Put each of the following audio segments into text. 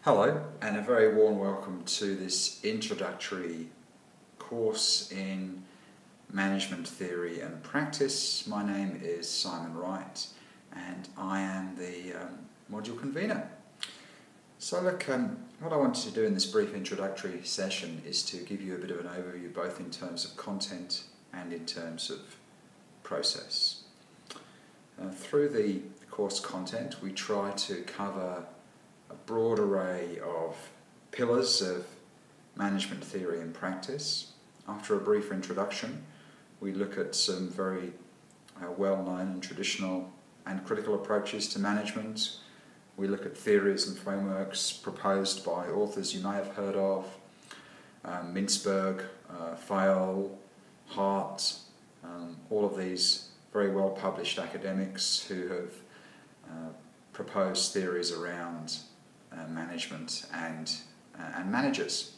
Hello, and a very warm welcome to this introductory course in management theory and practice. My name is Simon Wright, and I am the module convener. So look, what I wanted to do in this brief introductory session is to give you a bit of an overview both in terms of content and in terms of process. Through the course content, we try to cover a broad array of pillars of management theory and practice. After a brief introduction, we look at some very well-known and traditional and critical approaches to management. We look at theories and frameworks proposed by authors you may have heard of, Mintzberg, Fayol, Hart, all of these very well-published academics who have proposed theories around management and managers.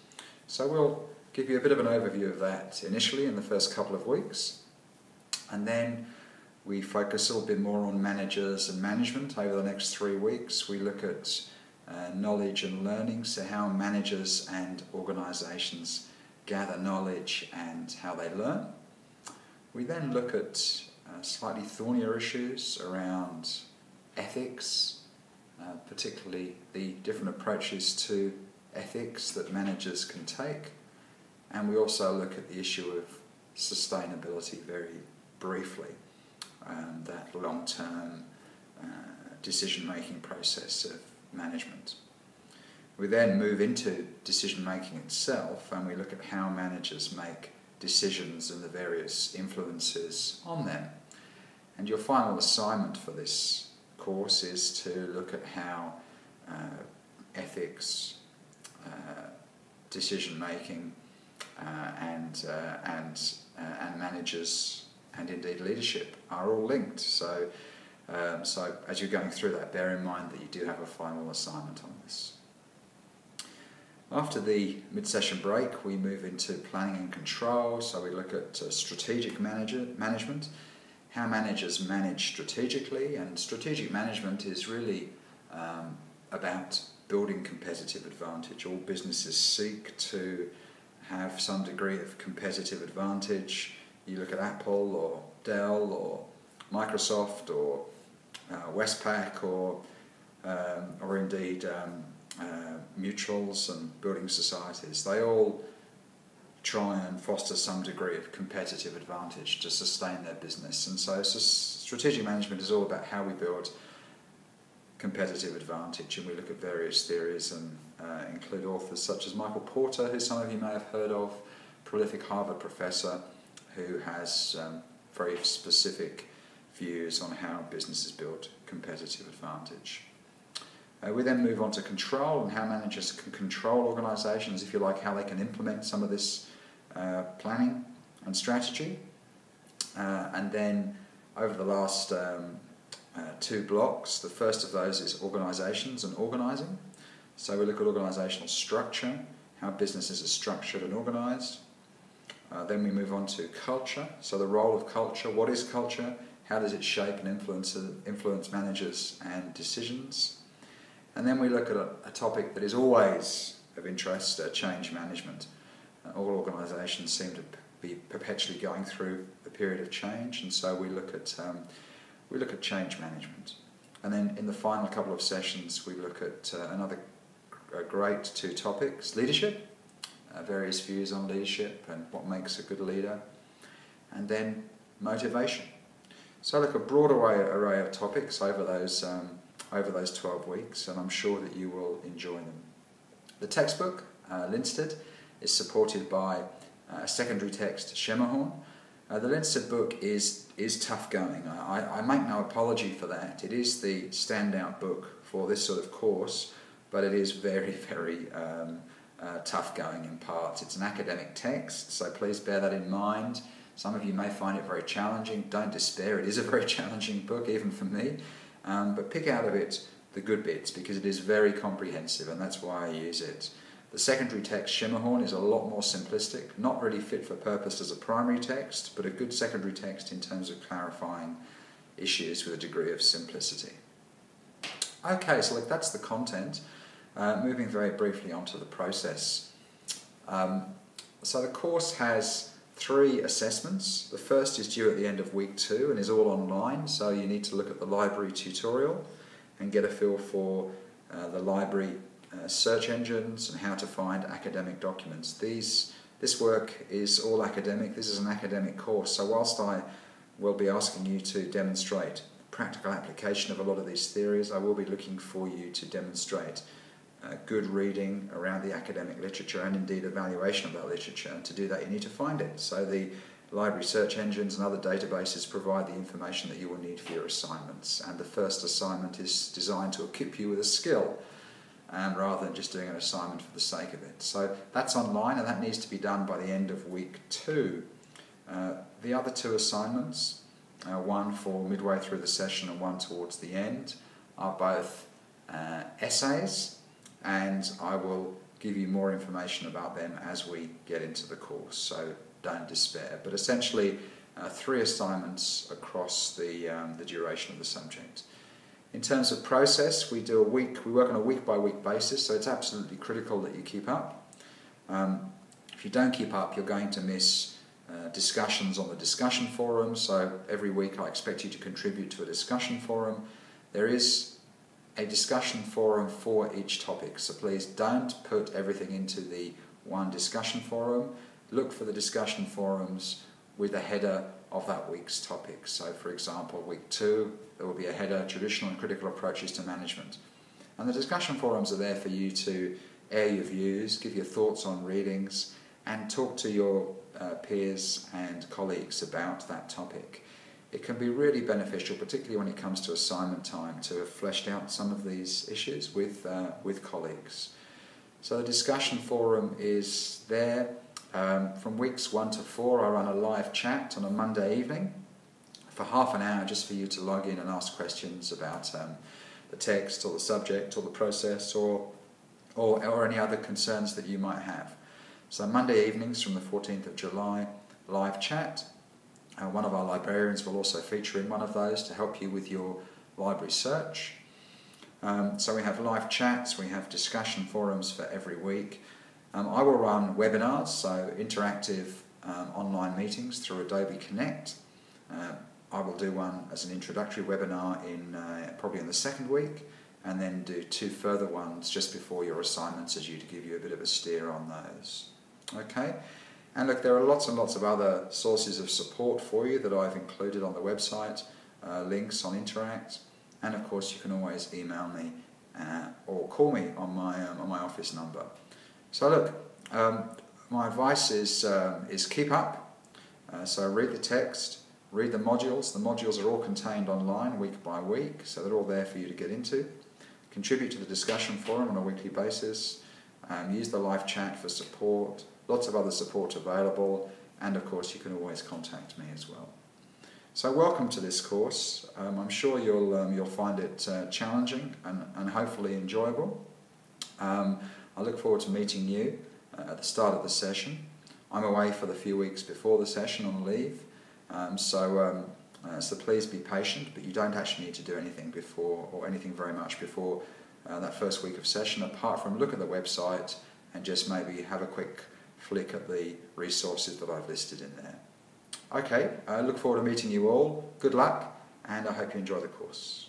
So we'll give you a bit of an overview of that initially in the first couple of weeks, and then we focus a little bit more on managers and management over the next 3 weeks. We look at knowledge and learning, so how managers and organisations gather knowledge and how they learn. We then look at slightly thornier issues around ethics, particularly the different approaches to ethics that managers can take, and we also look at the issue of sustainability very briefly, that long-term decision-making process of management. We then move into decision-making itself, and we look at how managers make decisions and the various influences on them. And your final assignment for this course is to look at how ethics, decision-making, and managers and indeed leadership are all linked. So as you're going through that, bear in mind that you do have a final assignment on this. After the mid-session break, we move into planning and control. So we look at strategic management, how managers manage strategically, and strategic management is really about building competitive advantage. All businesses seek to have some degree of competitive advantage. You look at Apple or Dell or Microsoft or Westpac or indeed mutuals and building societies. They all try and foster some degree of competitive advantage to sustain their business. And so strategic management is all about how we build competitive advantage, and we look at various theories and include authors such as Michael Porter, who some of you may have heard of, prolific Harvard professor who has very specific views on how businesses build competitive advantage. We then move on to control and how managers can control organisations, if you like, how they can implement some of this planning and strategy. And then over the last 2 blocks, the first of those is organisations and organising. So we look at organisational structure, how businesses are structured and organised. Then we move on to culture, so the role of culture. What is culture? How does it shape and influence managers and decisions? And then we look at a topic that is always of interest, change management. All organisations seem to be perpetually going through a period of change, and so we look at change management. And then in the final couple of sessions, we look at another great 2 topics: leadership, various views on leadership and what makes a good leader, and then motivation. So look, a broad array of topics over those 12 weeks, and I'm sure that you will enjoy them. The textbook, Linstead, is supported by a secondary text, Schemmerhorn. The Linstead book is tough going. I make no apology for that. It is the standout book for this sort of course, but it is very, very tough going in parts. It's an academic text, so please bear that in mind. Some of you may find it very challenging. Don't despair, it is a very challenging book, even for me. But pick out of it the good bits, because it is very comprehensive, and that's why I use it. The secondary text, Schemmerhorn, is a lot more simplistic, not really fit for purpose as a primary text, but a good secondary text in terms of clarifying issues with a degree of simplicity. Okay, so that's the content. Moving very briefly onto the process. So the course has 3 assessments. The first is due at the end of week 2 and is all online, so you need to look at the library tutorial and get a feel for the library search engines and how to find academic documents. This work is all academic. This is an academic course, so whilst I will be asking you to demonstrate practical application of a lot of these theories, I will be looking for you to demonstrate good reading around the academic literature and indeed evaluation of that literature. And to do that you need to find it. So the library search engines and other databases provide the information that you will need for your assignments, and the first assignment is designed to equip you with a skill rather than just doing an assignment for the sake of it. So that's online and that needs to be done by the end of week 2. The other 2 assignments, one for midway through the session and one towards the end, are both essays, and I will give you more information about them as we get into the course, so don't despair. But essentially 3 assignments across the duration of the subject. In terms of process, we work on a week-by-week basis, so it's absolutely critical that you keep up. If you don't keep up, you're going to miss discussions on the discussion forum, so every week I expect you to contribute to a discussion forum. There is a discussion forum for each topic, so please don't put everything into the one discussion forum. Look for the discussion forums with a header of that week's topic. So for example, week 2 there will be a header, Traditional and Critical Approaches to Management. And the discussion forums are there for you to air your views, give your thoughts on readings, and talk to your peers and colleagues about that topic. It can be really beneficial, particularly when it comes to assignment time, to have fleshed out some of these issues with colleagues. So the discussion forum is there. From weeks 1 to 4 I run a live chat on a Monday evening for half an hour, just for you to log in and ask questions about the text or the subject or the process or any other concerns that you might have. So Monday evenings from the 14th of July, live chat. One of our librarians will also feature in one of those to help you with your library search. So we have live chats, we have discussion forums for every week. I will run webinars, so interactive online meetings through Adobe Connect. I will do one as an introductory webinar probably in the 2nd week, and then do 2 further ones just before your assignments as to give you a bit of a steer on those. Okay? And look, there are lots and lots of other sources of support for you that I've included on the website, links on Interact, and of course you can always email me or call me on my office number. So look, my advice is keep up. So read the text, read the modules. The modules are all contained online week by week, so they're all there for you to get into. Contribute to the discussion forum on a weekly basis. Use the live chat for support. Lots of other support available, and of course you can always contact me as well. So welcome to this course. I'm sure you'll find it challenging and hopefully enjoyable. I look forward to meeting you at the start of the session. I'm away for the few weeks before the session on leave, so please be patient, but you don't actually need to do anything before, or anything very much before that first week of session, apart from look at the website and just maybe have a quick flick at the resources that I've listed in there. Okay, I look forward to meeting you all. Good luck, and I hope you enjoy the course.